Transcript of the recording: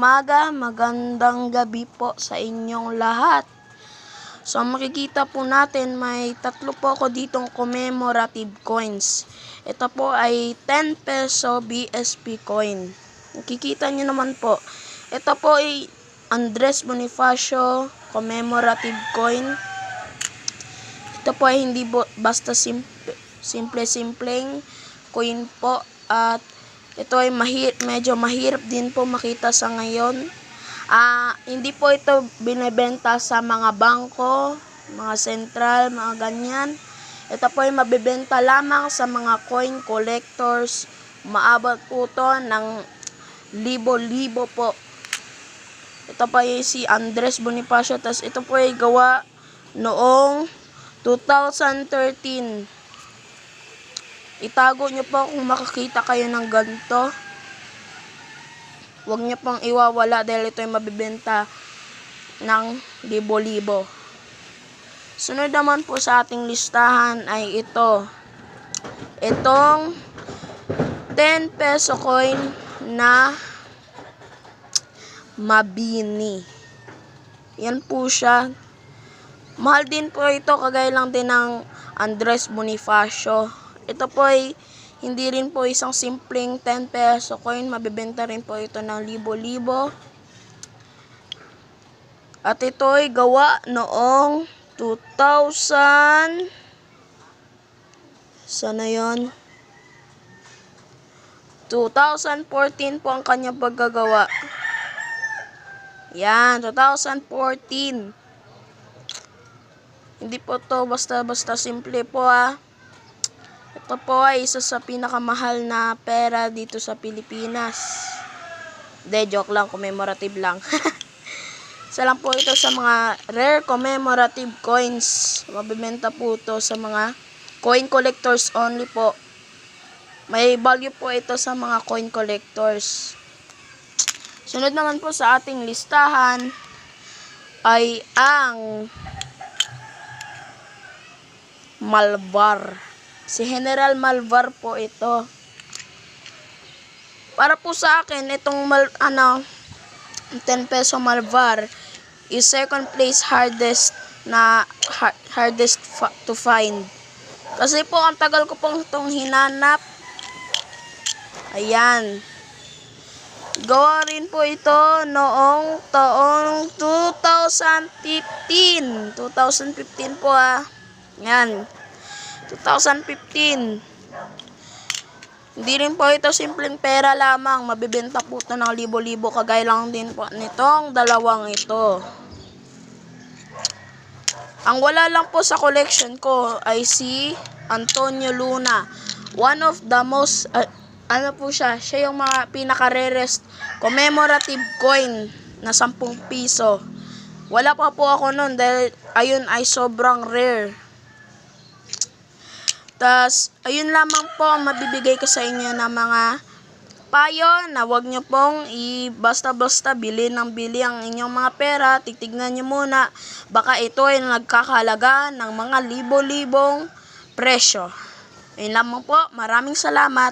umaga, magandang gabi po sa inyong lahat. So makikita po natin may tatlo po ako ditong commemorative coins. Ito po ay 10 peso BSP coin. Nakikita nyo naman po. Ito po ay Andres Bonifacio commemorative coin. Ito po ay hindi basta simple-simpleng coin po. At ito ay medyo mahirap din po makita sa ngayon. Hindi po ito binebenta sa mga bangko, mga sentral, mga ganyan. Ito po ay mabibenta lamang sa mga coin collectors. Maabot po ito ng libo-libo po. Ito po ay si Andres Bonifacio. Tas ito po ay gawa noong 2013. Itago nyo po kung makakita kayo ng ganito. Huwag nyo pong iwawala dahil ito ay mabibenta ng libo-libo. Sunod naman po sa ating listahan ay ito. Itong 10 peso coin na Mabini. Yan po siya. Mahal din po ito, kagaya lang din ng Andres Bonifacio. Ito po ay hindi rin po isang simpleng 10 peso coin. Mabibenta rin po ito ng libo-libo. At ito ay gawa noong 2000. Sana yon? 2014 po ang kanyang paggagawa. Yan, 2014. Hindi po to basta-basta simple po Ito po ay isa sa pinakamahal na pera dito sa Pilipinas. Joke lang, commemorative lang. Isa lang po ito sa mga rare commemorative coins. Mabibenta po ito sa mga coin collectors only po. May value po ito sa mga coin collectors. Sunod naman po sa ating listahan ay ang Malvar. Si General Malvar po ito. Para po sa akin, itong 10 peso Malvar is second place hardest to find. Kasi po, ang tagal ko pong itong hinanap. Ayan. Gawa rin po ito noong taong 2015. 2015 po Yan. 2015. Hindi rin po ito simpleng pera lamang. Mabibenta po ito ng libo-libo. Kagaya lang din po nitong dalawang ito. Ang wala lang po sa collection ko ay si Antonio Luna. One of the most, po siya? Siya yung mga pinaka-rarest commemorative coin na 10 piso. Wala pa po ako nun dahil ayun ay sobrang rare. Tas, ayun lamang po ang mabibigay ko sa inyo ng mga payo na wag nyo pong basta-basta bili ng bili ang inyong mga pera. Titignan nyo muna. Baka ito ay nagkakahalaga ng mga libo-libong presyo. Ayun lamang po. Maraming salamat.